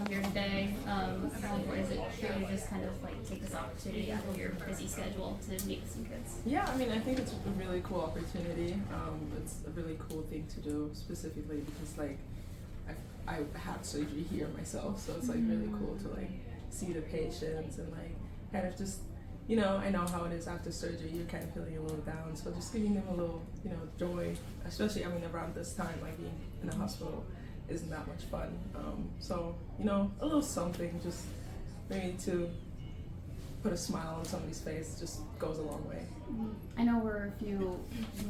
here today. Or is it sure you just kind of like take this opportunity out of your busy schedule to meet with some kids? Yeah, I mean, I think it's a really cool opportunity. It's a really cool thing to do, specifically because like I had surgery here myself, so it's like really cool to like see the patients and like kind of just, you know, I know how it is after surgery, you're kind of feeling a little down, so just giving them a little, you know, joy, especially, I mean, around this time, like being in the hospital isn't that much fun. So, you know, a little something, just maybe to put a smile on somebody's face just goes a long way. I know we're a few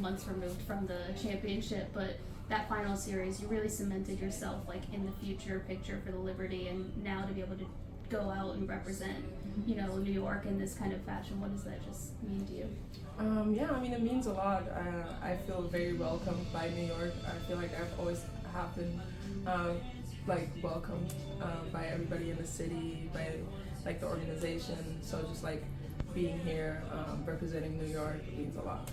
months removed from the championship, but that final series, you really cemented yourself like in the future picture for the Liberty, and now to be able to go out and represent, you know, New York in this kind of fashion, what does that just mean to you? Yeah, I mean, it means a lot. I feel very welcomed by New York. I feel like I've always have been like welcomed by everybody in the city, by like the organization. So just like being here representing New York means a lot.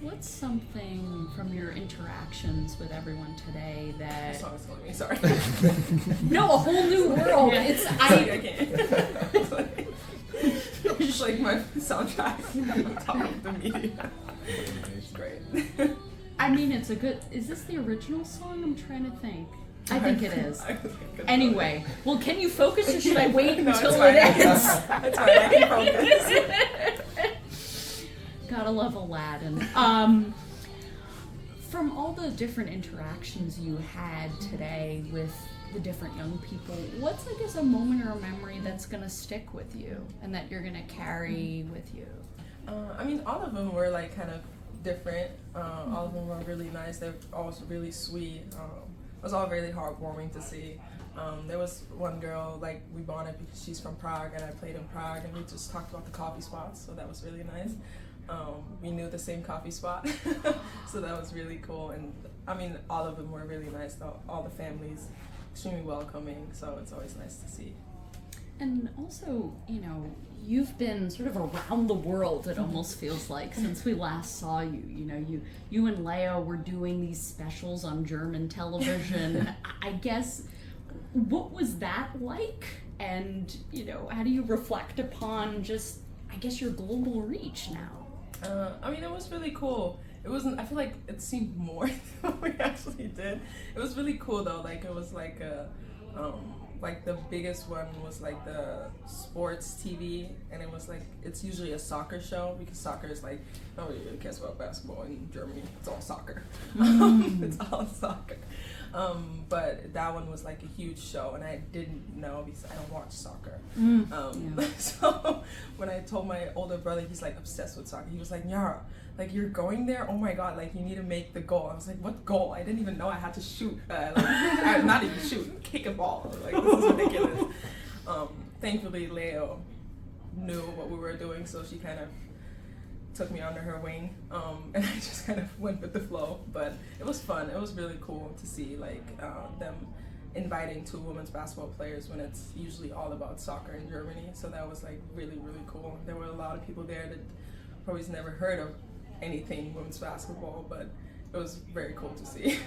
What's something from your interactions with everyone today that... This song is calling me, sorry. No, a whole new world. It's I can't. It's like my soundtrack on top of the media. It's great. I mean, it's a good... Is this the original song? I'm trying to think. I think it is. Anyway, well, can you focus or should I wait until it ends? That's fine, I can focus. Gotta love Aladdin. From all the different interactions you had today with the different young people, what's, I guess, a moment or a memory that's gonna stick with you and that you're gonna carry with you? I mean, all of them were like kind of different. All of them were really nice. They're all really sweet. It was all really heartwarming to see. There was one girl, like, we bonded because she's from Prague and I played in Prague, and we just talked about the coffee spots, so that was really nice. We knew the same coffee spot, so that was really cool. And I mean, all of them were really nice, all the families, extremely welcoming, so it's always nice to see. And also, you know, you've been sort of around the world, it almost feels like, since we last saw you. You know, you and Leo were doing these specials on German television. I guess, what was that like? And, you know, how do you reflect upon just, I guess, your global reach now? I mean, it was really cool. It wasn't, I feel like it seemed more than we actually did. It was really cool though, like it was like a, like the biggest one was like the sports TV, and it was like, it's usually a soccer show because soccer is like, nobody really cares about basketball in Germany, it's all soccer. It's all soccer. But that one was like a huge show, and I didn't know because I don't watch soccer. So when I told my older brother, he's like obsessed with soccer, he was like, Nyara, like you're going there? Oh my god, like you need to make the goal. I was like, what goal? I didn't even know I had to shoot. Not even shoot, kick a ball. Like, this is ridiculous. Thankfully, Leo knew what we were doing, so she kind of took me under her wing, and I just kind of went with the flow. But it was fun. It was really cool to see like them inviting two women's basketball players when it's usually all about soccer in Germany. So that was like really, really cool. There were a lot of people there that probably never heard of anything women's basketball, but it was very cool to see.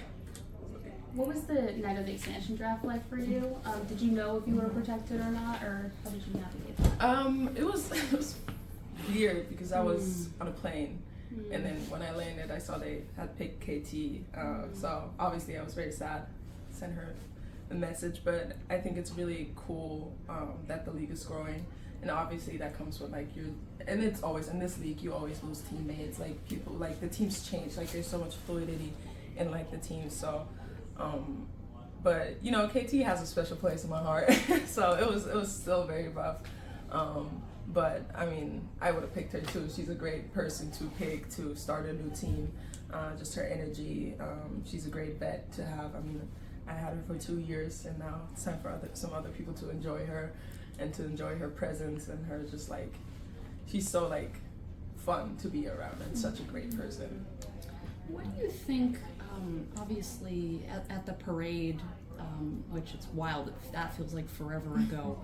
What was the night of the expansion draft like for you? Did you know if you were protected or not, or how did you navigate that? It was weird because I was on a plane, and then when I landed, I saw they had picked KT. So obviously I was very sad. Sent her a message, but I think it's really cool that the league is growing, and obviously that comes with like and it's always in this league you always lose teammates, like people, like the teams change, like there's so much fluidity in like the teams. So but you know, KT has a special place in my heart. So it was still very rough, but I mean, I would have picked her too. She's a great person to pick to start a new team. Just her energy, she's a great vet to have. I mean, I had her for 2 years, and now it's time for some other people to enjoy her and to enjoy her presence and her just like, she's so like fun to be around and such a great person. What do you think, obviously at the parade, which it's wild, that feels like forever ago,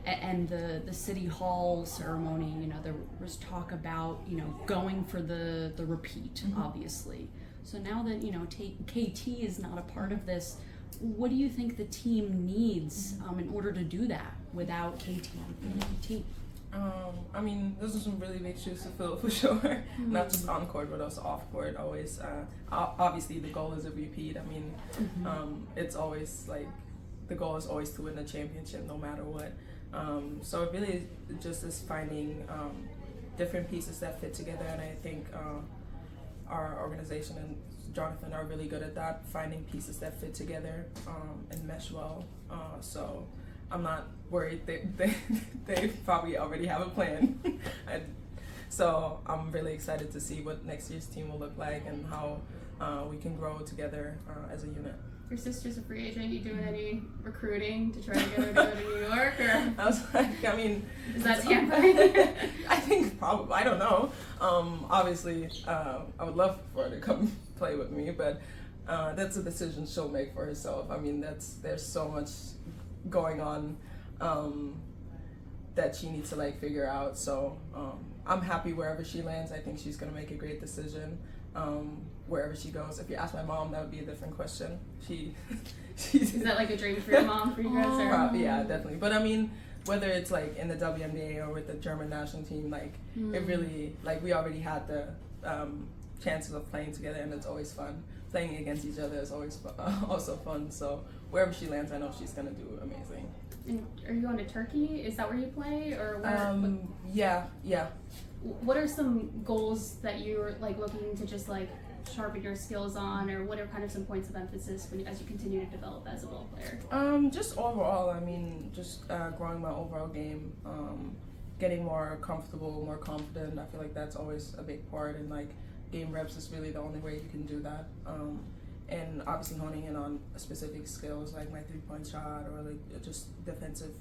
and the city hall ceremony, you know, there was talk about, you know, going for the repeat, obviously. So now that, you know, KT is not a part of this, what do you think the team needs in order to do that without KT and KT? I mean, those are some really big shoes to fill for sure. Not just on court, but also off court. Always, obviously, the goal is a repeat. I mean, it's always like the goal is always to win the championship, no matter what. So it really just is finding different pieces that fit together, and I think our organization and Jonathan are really good at that, finding pieces that fit together and mesh well. So I'm not worried. They probably already have a plan. So I'm really excited to see what next year's team will look like and how we can grow together as a unit. Your sister's a free agent. You doing any recruiting to try to get her to go to New York? Or I was like, I mean, is that tampering? I think probably. I don't know. Obviously, I would love for her to come play with me, but that's a decision she'll make for herself. I mean, there's so much going on that she needs to like figure out. So I'm happy wherever she lands. I think she's gonna make a great decision. Wherever she goes. If you ask my mom, that would be a different question. She's Is that like a dream for your mom, for you guys? Or? Yeah, definitely. But I mean, whether it's like in the WNBA or with the German national team, like it really, like we already had the chances of playing together, and it's always fun. Playing against each other is always also fun. So wherever she lands, I know she's gonna do amazing. And are you going to Turkey? Is that where you play, or where? Yeah. What are some goals that you're like looking to just like sharpen your skills on, or what are kind of some points of emphasis as you continue to develop as a ball player? Just overall, I mean, just growing my overall game, getting more comfortable, more confident. I feel like that's always a big part, and like game reps is really the only way you can do that. And obviously honing in on specific skills like my 3-point shot or like just defensive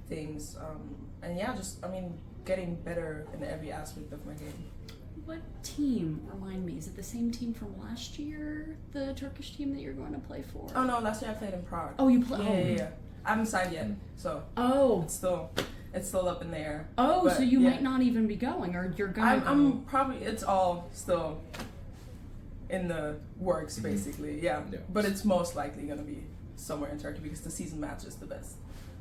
things. And yeah, just, I mean, getting better in every aspect of my game. What team, remind me, is it the same team from last year, the Turkish team that you're going to play for? Oh no, last year I played in Prague. Oh, you played? Yeah. I haven't signed yet, so it's still up in the air. Oh, but, so you might not even be going, or you're going to go? I'm probably, it's all still in the works, basically, yeah. But it's most likely going to be somewhere in Turkey because the season match is the best.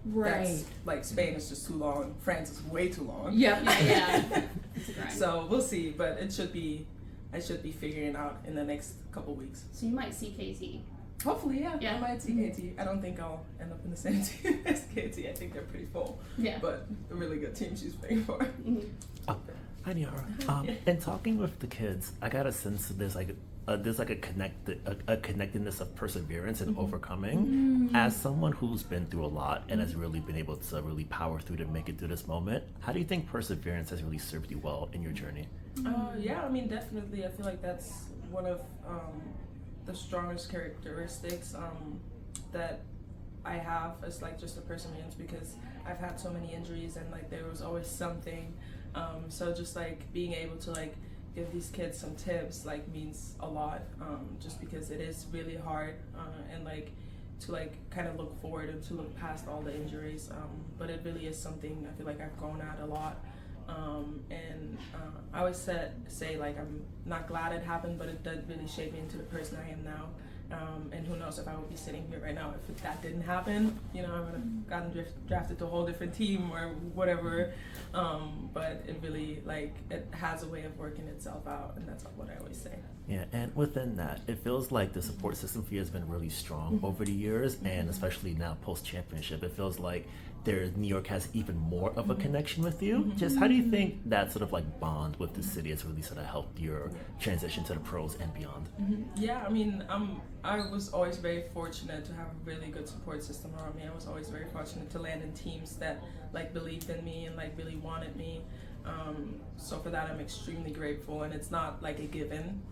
Right. That's, like, Spain is just too long. France is way too long. Yep. Yeah. It's a grind. So we'll see, but I should be figuring out in the next couple weeks. So you might see KT. Hopefully, yeah. I might see Mm-hmm. KT. I don't think I'll end up in the same team as KT. I think they're pretty full. Yeah. But a really good team she's playing for. Mm-hmm. Hi, Nyara. In talking with the kids, I got a sense that there's like a connectedness of perseverance and overcoming. As someone who's been through a lot and has really been able to really power through to make it through this moment, how do you think perseverance has really served you well in your journey? Yeah, I mean, definitely. I feel like that's one of the strongest characteristics that I have is like just the perseverance, because I've had so many injuries and like there was always something. So just like being able to like give these kids some tips like means a lot, just because it is really hard and like to like kind of look forward and to look past all the injuries, but it really is something I feel like I've grown at a lot, and I always say like I'm not glad it happened, but it did really shape me into the person I am now. And who knows if I would be sitting here right now if that didn't happen. You know, I would have gotten drafted to a whole different team or whatever. But it really, like, it has a way of working itself out, and that's what I always say. Yeah, and within that, it feels like the support system for you has been really strong over the years, and especially now post-championship, it feels like New York has even more of a connection with you. Just how do you think that sort of like bond with the city has really sort of helped your transition to the pros and beyond? Yeah, I mean, I was always very fortunate to have a really good support system around me. I was always very fortunate to land in teams that like believed in me and like really wanted me. So for that, I'm extremely grateful, and it's not like a given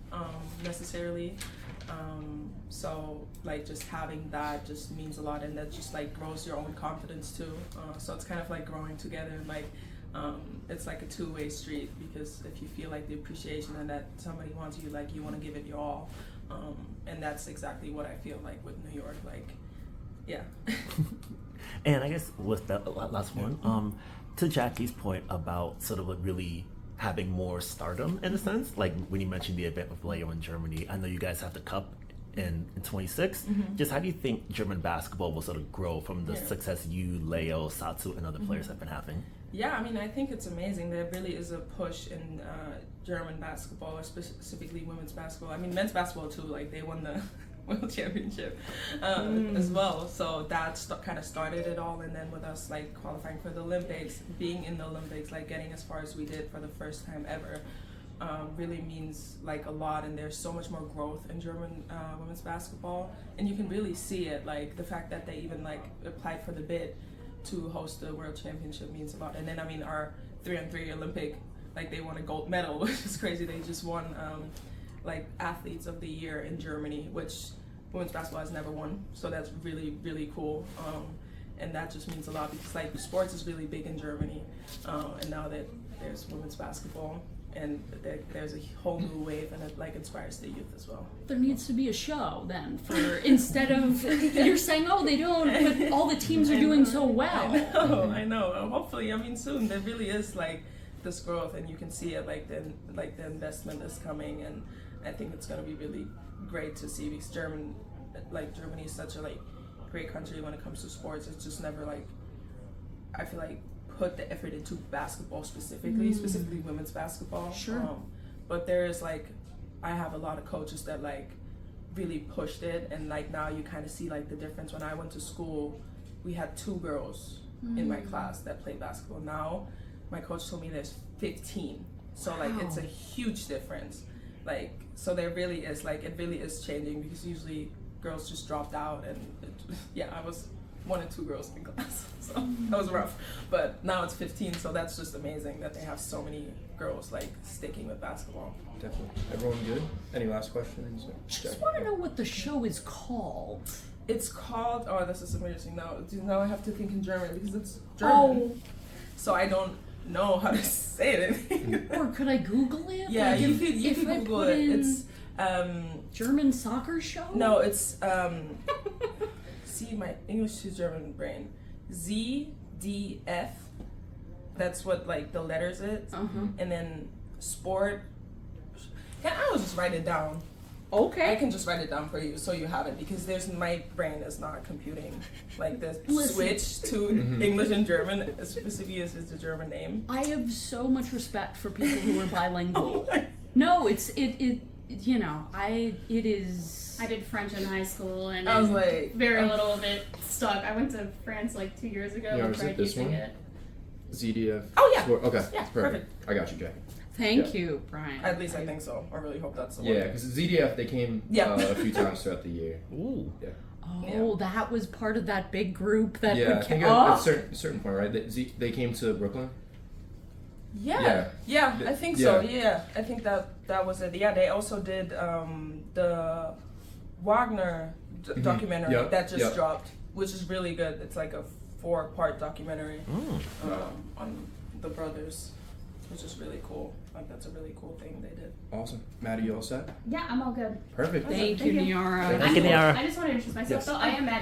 necessarily. So like just having that just means a lot, and that just like grows your own confidence too. So it's kind of like growing together, and like it's like a two-way street, because if you feel like the appreciation and that somebody wants you, like you want to give it your all, and that's exactly what I feel like with New York. Like, yeah. And I guess with that last one, to Jackie's point about sort of like really having more stardom in a sense, like when you mentioned the event with Leo in Germany, I know you guys have the cup in 26. Just how do you think German basketball will sort of grow from the success you, Leo, Satsu, and other players have been having? Yeah, I mean, I think it's amazing. There really is a push in German basketball, specifically women's basketball. I mean, men's basketball too. Like they won the world championship as well. So that kind of started it all. And then with us like qualifying for the Olympics, being in the Olympics, like getting as far as we did for the first time ever, really means like a lot. And there's so much more growth in German women's basketball, and you can really see it. Like the fact that they even like applied for the bid to host the World Championship means a lot. And then I mean our 3-on-3 Olympic, like they won a gold medal, which is crazy. They just won like Athletes of the Year in Germany, which women's basketball has never won. So that's really, really cool. And that just means a lot because like sports is really big in Germany. And now that there's women's basketball, and there's a whole new wave, and it like inspires the youth as well. There needs to be a show then for instead of you're saying, oh, they don't, but all the teams are doing so well. I know. Hopefully, I mean, soon there really is like this growth, and you can see it like the investment is coming, and I think it's gonna be really great to see because Germany is such a like great country when it comes to sports. It's just never like I feel like put the effort into basketball specifically women's basketball. Sure. But there is like, I have a lot of coaches that like really pushed it, and like now you kind of see like the difference. When I went to school, we had 2 girls in my class that played basketball. Now, my coach told me there's 15. So like it's a huge difference. Like, so there really is like, it really is changing because usually girls just dropped out, and I was 1 or 2 girls in class, so that was rough. But now it's 15, so that's just amazing that they have so many girls like sticking with basketball. Definitely. Everyone good? Any last questions? Just want to know what the show is called. It's called, this is embarrassing now I have to think in German because it's German. So I don't know how to say it. Or could I Google it? Yeah, like you can Google it. It's German soccer show? No, it's see my English to German brain. ZDF. That's what like the letters is, and then sport. I will just write it down. Okay. I can just write it down for you so you have it because my brain is not computing like the switch to English and German. Specifically, is the German name. I have so much respect for people who are bilingual. No, it is. I did French in high school, and I was like very little of it stuck. I went to France like 2 years ago and tried using it. ZDF. Oh yeah. Sport. Okay. Yeah, perfect. I got you, Jackie. Thank you, Brian. At least I think so. I really hope that's the one. Yeah, because ZDF, they came a few times throughout the year. Ooh. Yeah. Oh, that was part of that big group that Yeah, I would think at a certain point, right? They came to Brooklyn? Yeah, I think so. Yeah, I think that was it. Yeah, they also did the Wagner documentary that just dropped, which is really good. It's like a 4-part documentary on the brothers, which is really cool. Like that's a really cool thing they did. Awesome. Maddie, you all set? Yeah, I'm all good. Perfect. Thank you, Nyara. Thank you, Nyara. I just want to introduce myself, Yes. though. I am Maddie.